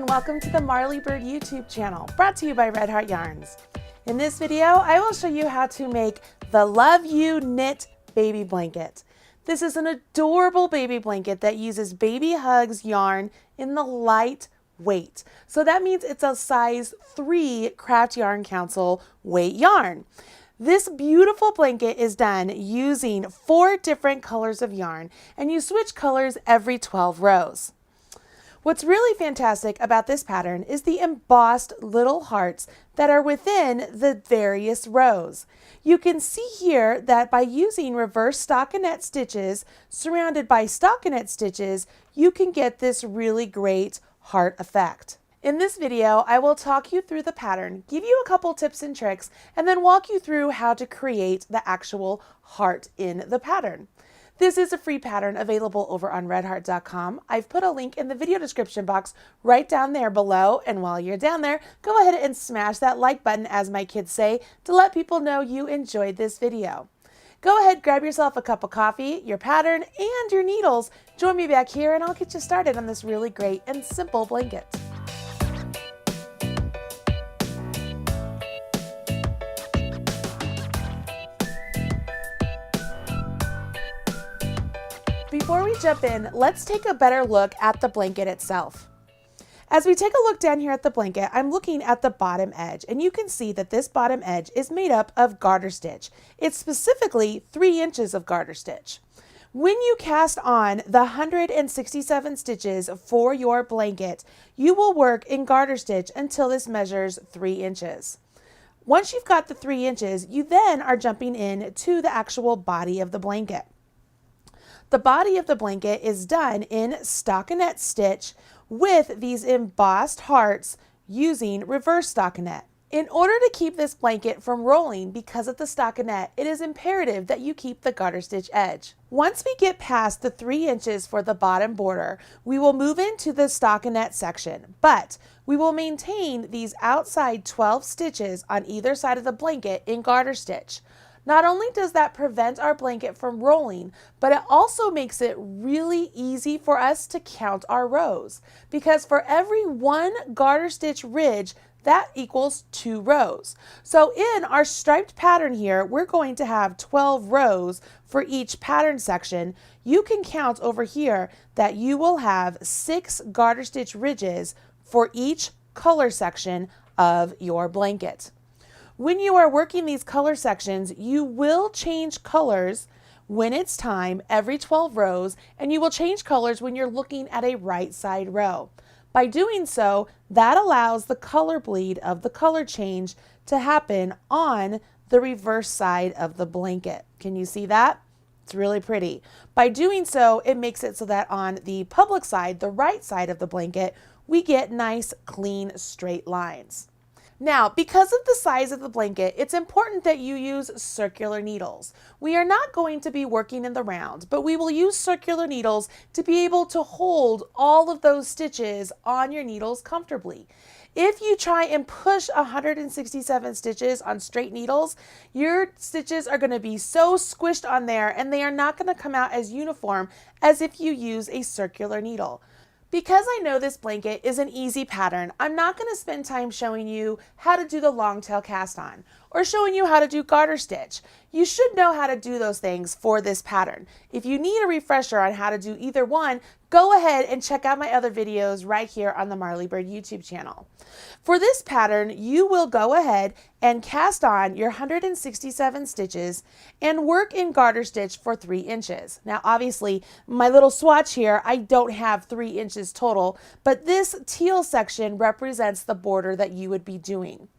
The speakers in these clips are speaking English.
and welcome to the Marley Bird YouTube channel, brought to you by Red Heart Yarns. In this video, I will show you how to make the Love You Knit baby blanket. This is an adorable baby blanket that uses Baby Hugs yarn in the light weight. So that means it's a size 3 Craft Yarn Council weight yarn. This beautiful blanket is done using 4 different colors of yarn, and you switch colors every 12 rows. What's really fantastic about this pattern is the embossed little hearts that are within the various rows. You can see here that by using reverse stockinette stitches surrounded by stockinette stitches, you can get this really great heart effect. In this video, I will talk you through the pattern, give you a couple tips and tricks, and then walk you through how to create the actual heart in the pattern. This is a free pattern available over on redheart.com. I've put a link in the video description box right down there below, and while you're down there, go ahead and smash that like button, as my kids say, to let people know you enjoyed this video. Go ahead, grab yourself a cup of coffee, your pattern, and your needles. Join me back here and I'll get you started on this really great and simple blanket. Before we jump in, let's take a better look at the blanket itself. As we take a look down here at the blanket, I'm looking at the bottom edge, and you can see that this bottom edge is made up of garter stitch. It's specifically 3 inches of garter stitch. When you cast on the 167 stitches for your blanket, you will work in garter stitch until this measures 3 inches. Once you've got the 3 inches, you then are jumping in to the actual body of the blanket. The body of the blanket is done in stockinette stitch with these embossed hearts using reverse stockinette. In order to keep this blanket from rolling because of the stockinette, it is imperative that you keep the garter stitch edge. Once we get past the 3 inches for the bottom border, we will move into the stockinette section, but we will maintain these outside 12 stitches on either side of the blanket in garter stitch. Not only does that prevent our blanket from rolling, but it also makes it really easy for us to count our rows, because for every 1 garter stitch ridge, that equals 2 rows. So in our striped pattern here, we're going to have 12 rows for each pattern section. You can count over here that you will have 6 garter stitch ridges for each color section of your blanket. When you are working these color sections, you will change colors when it's time every 12 rows, and you will change colors when you're looking at a right side row. By doing so, that allows the color bleed of the color change to happen on the reverse side of the blanket. Can you see that? It's really pretty. By doing so, it makes it so that on the public side, the right side of the blanket, we get nice, clean, straight lines. Now, because of the size of the blanket, it's important that you use circular needles. We are not going to be working in the round, but we will use circular needles to be able to hold all of those stitches on your needles comfortably. If you try and push 167 stitches on straight needles, your stitches are going to be so squished on there, and they are not going to come out as uniform as if you use a circular needle. Because I know this blanket is an easy pattern, I'm not going to spend time showing you how to do the long tail cast on or showing you how to do garter stitch. You should know how to do those things for this pattern. If you need a refresher on how to do either one, go ahead and check out my other videos right here on the Marley Bird YouTube channel. For this pattern, you will go ahead and cast on your 167 stitches and work in garter stitch for 3 inches. Now, obviously, my little swatch here, I don't have 3 inches total, but this teal section represents the border that you would be doing.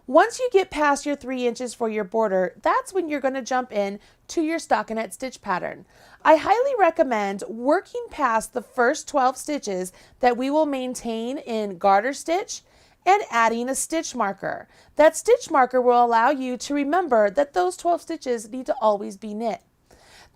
Once you get past your 3 inches for your border, that's when you're going to jump in to your stockinette stitch pattern. I highly recommend working past the first 12 stitches that we will maintain in garter stitch and adding a stitch marker. That stitch marker will allow you to remember that those 12 stitches need to always be knit.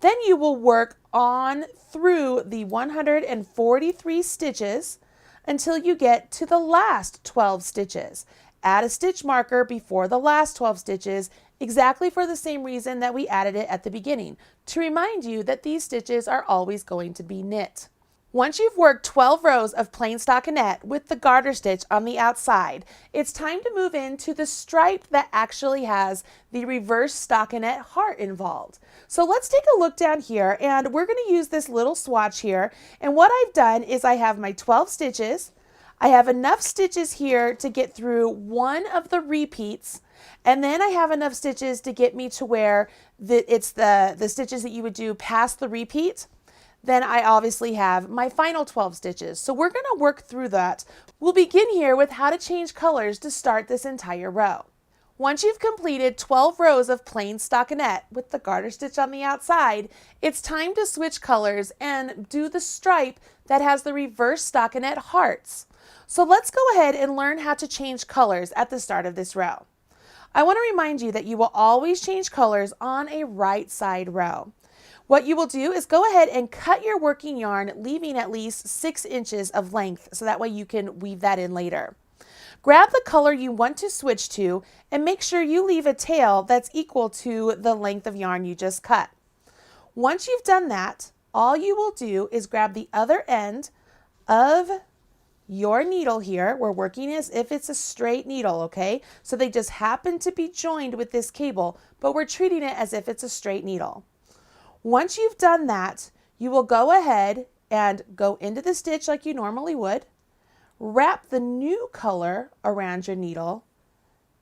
Then you will work on through the 143 stitches until you get to the last 12 stitches. Add a stitch marker before the last 12 stitches, exactly for the same reason that we added it at the beginning, to remind you that these stitches are always going to be knit. Once you've worked 12 rows of plain stockinette with the garter stitch on the outside, it's time to move into the stripe that actually has the reverse stockinette heart involved. So let's take a look down here, and we're going to use this little swatch here. And what I've done is I have my 12 stitches. I have enough stitches here to get through one of the repeats, and then I have enough stitches to get me to where it's the stitches that you would do past the repeat. Then I obviously have my final 12 stitches. So we're going to work through that. We'll begin here with how to change colors to start this entire row. Once you've completed 12 rows of plain stockinette with the garter stitch on the outside, it's time to switch colors and do the stripe that has the reverse stockinette hearts. So let's go ahead and learn how to change colors at the start of this row. I want to remind you that you will always change colors on a right side row. What you will do is go ahead and cut your working yarn, leaving at least 6 inches of length, so that way you can weave that in later. Grab the color you want to switch to and make sure you leave a tail that's equal to the length of yarn you just cut. Once you've done that, all you will do is grab the other end of your needle here. We're working as if it's a straight needle, okay? So they just happen to be joined with this cable, but we're treating it as if it's a straight needle. Once you've done that, you will go ahead and go into the stitch like you normally would, wrap the new color around your needle,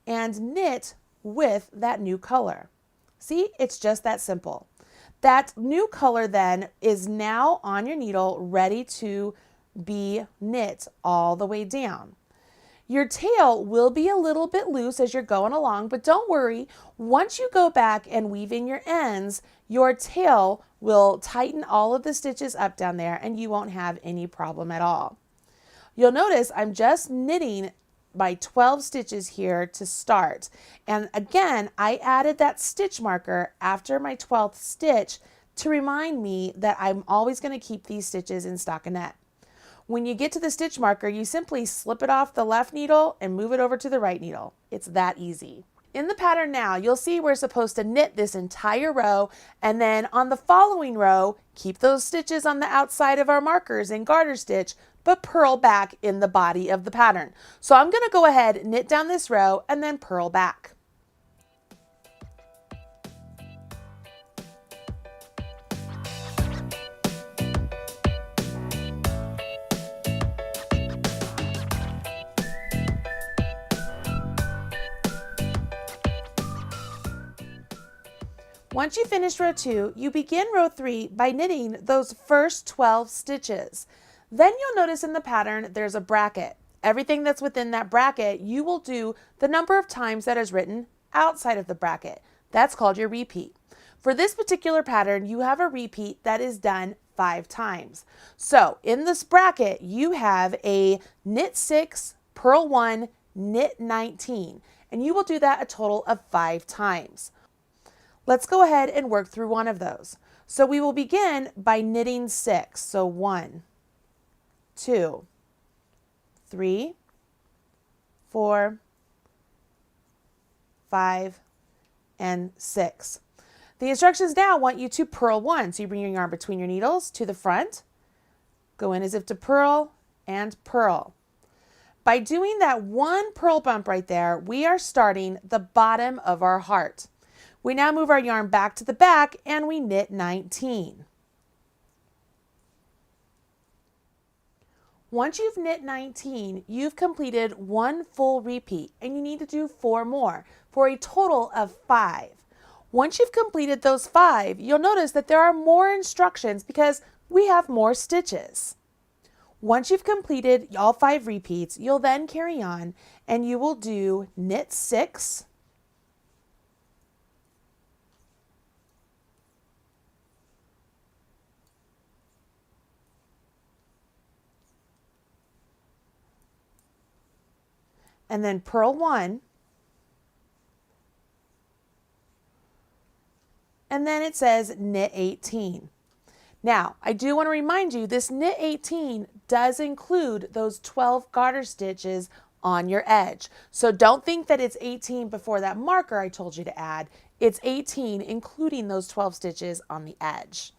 and knit with that new color. See, it's just that simple. That new color then is now on your needle, ready to be knit all the way down. Your tail will be a little bit loose as you're going along, but don't worry. Once you go back and weave in your ends, your tail will tighten all of the stitches up down there and you won't have any problem at all. You'll notice I'm just knitting my 12 stitches here to start. And again, I added that stitch marker after my 12th stitch to remind me that I'm always going to keep these stitches in stockinette. When you get to the stitch marker, you simply slip it off the left needle and move it over to the right needle. It's that easy. In the pattern now, you'll see we're supposed to knit this entire row, and then on the following row, keep those stitches on the outside of our markers in garter stitch, but purl back in the body of the pattern. So I'm going to go ahead, knit down this row, and then purl back. Once you finish row 2, you begin row 3 by knitting those first 12 stitches. Then you'll notice in the pattern there's a bracket. Everything that's within that bracket, you will do the number of times that is written outside of the bracket. That's called your repeat. For this particular pattern, you have a repeat that is done 5 times. So in this bracket, you have a knit 6, purl 1, knit 19, and you will do that a total of 5 times. Let's go ahead and work through one of those. So we will begin by knitting 6. So 1, 2, 3, 4, 5, and 6. The instructions now want you to purl 1. So you bring your yarn between your needles to the front, go in as if to purl, and purl. By doing that one purl bump right there, we are starting the bottom of our heart. We now move our yarn back to the back and we knit 19. Once you've knit 19, you've completed one full repeat and you need to do 4 more for a total of 5. Once you've completed those 5, you'll notice that there are more instructions because we have more stitches. Once you've completed all 5 repeats, you'll then carry on and you will do knit 6, and then purl 1, and then it says knit 18. Now, I do want to remind you, this knit 18 does include those 12 garter stitches on your edge. So don't think that it's 18 before that marker I told you to add. It's 18 including those 12 stitches on the edge.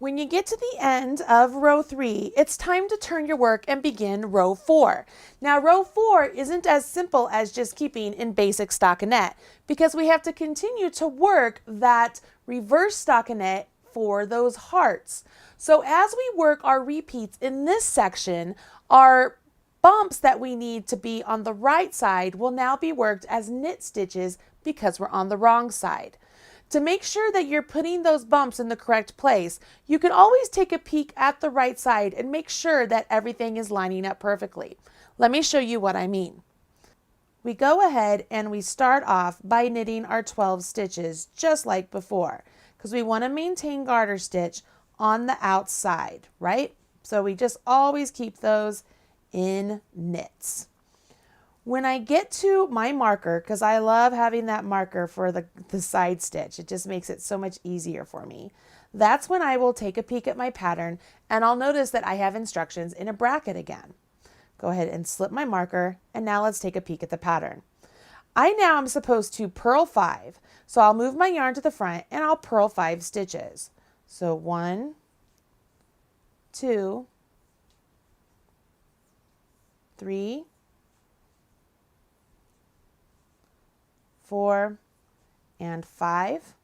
When you get to the end of row 3, it's time to turn your work and begin row 4. Now row 4 isn't as simple as just keeping in basic stockinette because we have to continue to work that reverse stockinette for those hearts. So as we work our repeats in this section, our bumps that we need to be on the right side will now be worked as knit stitches because we're on the wrong side. To make sure that you're putting those bumps in the correct place, you can always take a peek at the right side and make sure that everything is lining up perfectly. Let me show you what I mean. We go ahead and we start off by knitting our 12 stitches just like before because we want to maintain garter stitch on the outside, right? So we just always keep those in knits. When I get to my marker, because I love having that marker for the side stitch, it just makes it so much easier for me. That's when I will take a peek at my pattern and I'll notice that I have instructions in a bracket again. Go ahead and slip my marker and now let's take a peek at the pattern. I now am supposed to purl 5, so I'll move my yarn to the front and I'll purl 5 stitches. So 1, 2, 3, 4, and 5.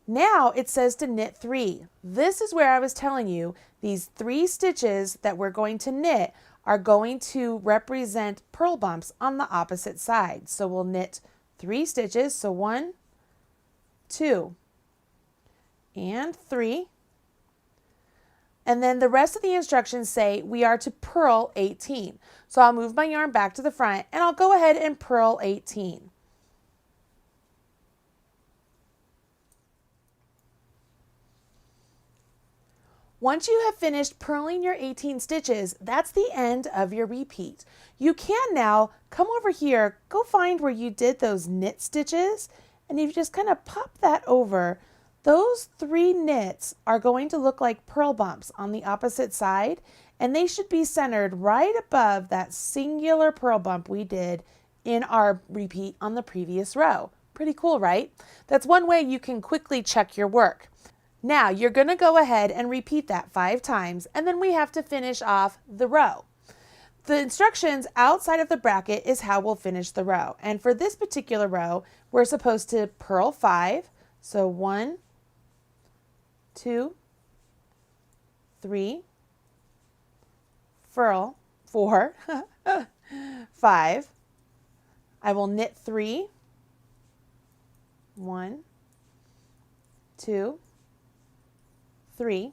Now it says to knit 3. This is where I was telling you these 3 stitches that we're going to knit are going to represent purl bumps on the opposite side. So we'll knit 3 stitches. So 1, 2, and 3. And then the rest of the instructions say we are to purl 18. So I'll move my yarn back to the front and I'll go ahead and purl 18. Once you have finished purling your 18 stitches, that's the end of your repeat. You can now come over here, go find where you did those knit stitches, and you just kind of pop that over. Those 3 knits are going to look like purl bumps on the opposite side, and they should be centered right above that singular purl bump we did in our repeat on the previous row. Pretty cool, right? That's one way you can quickly check your work. Now you're going to go ahead and repeat that 5 times, and then we have to finish off the row. The instructions outside of the bracket is how we'll finish the row. And for this particular row, we're supposed to purl 5. So 1, 2, 3, furl 4, 5. I will knit 3, 1, 2, 3,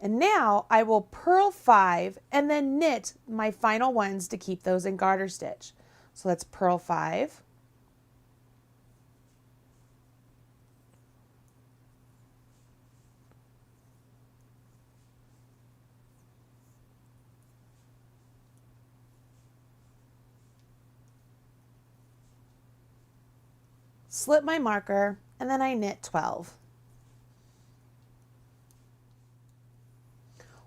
and now I will purl 5 and then knit my final ones to keep those in garter stitch. So let's purl 5, slip my marker, and then I knit 12.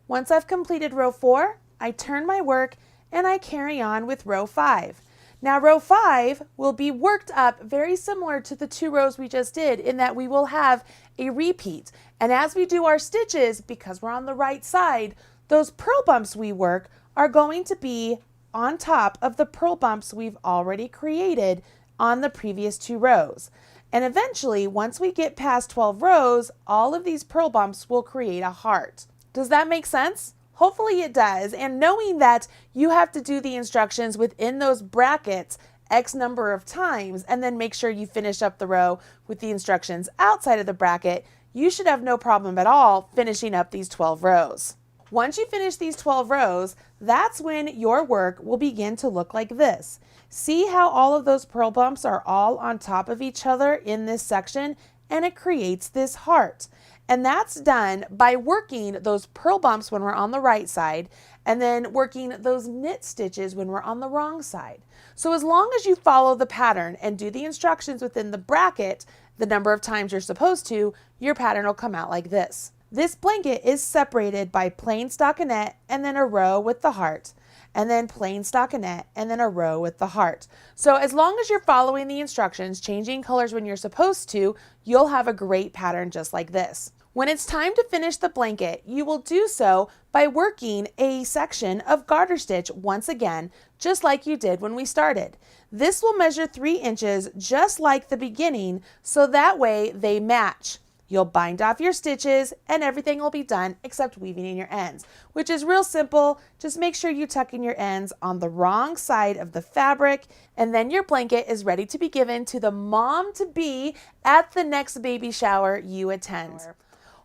Once I've completed row 4, I turn my work and I carry on with row 5. Now row 5 will be worked up very similar to the 2 rows we just did in that we will have a repeat. And as we do our stitches, because we're on the right side, those purl bumps we work are going to be on top of the purl bumps we've already created on the previous 2 rows. And eventually, once we get past 12 rows, all of these purl bumps will create a heart. Does that make sense? Hopefully it does. And knowing that you have to do the instructions within those brackets X number of times and then make sure you finish up the row with the instructions outside of the bracket, you should have no problem at all finishing up these 12 rows. Once you finish these 12 rows, that's when your work will begin to look like this. See how all of those purl bumps are all on top of each other in this section, and it creates this heart. And that's done by working those purl bumps when we're on the right side and then working those knit stitches when we're on the wrong side. So as long as you follow the pattern and do the instructions within the bracket the number of times you're supposed to, your pattern will come out like this. This blanket is separated by plain stockinette and then a row with the heart, and then plain stockinette and then a row with the heart. So as long as you're following the instructions, changing colors when you're supposed to, you'll have a great pattern just like this. When it's time to finish the blanket, you will do so by working a section of garter stitch once again, just like you did when we started. This will measure 3 inches just like the beginning, so that way they match. You'll bind off your stitches and everything will be done except weaving in your ends, which is real simple. Just make sure you tuck in your ends on the wrong side of the fabric, and then your blanket is ready to be given to the mom-to-be at the next baby shower you attend.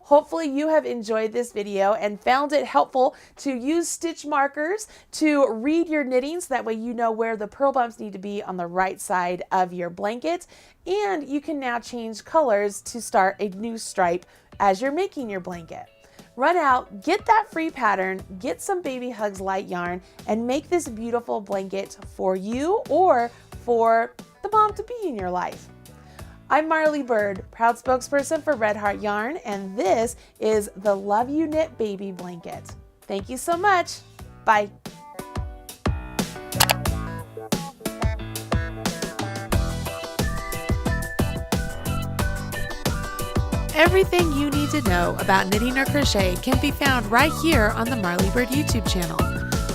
Hopefully you have enjoyed this video and found it helpful to use stitch markers to read your knitting, so that way you know where the purl bumps need to be on the right side of your blanket, and you can now change colors to start a new stripe as you're making your blanket. Run out, get that free pattern, get some Baby Hugs light yarn, and make this beautiful blanket for you or for the mom-to-be in your life. I'm Marley Bird, proud spokesperson for Red Heart Yarn, and this is the Love You Knit Baby Blanket. Thank you so much. Bye. Everything you need to know about knitting or crochet can be found right here on the Marley Bird YouTube channel.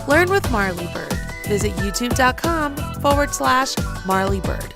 Learn with Marley Bird. Visit youtube.com/Marley Bird.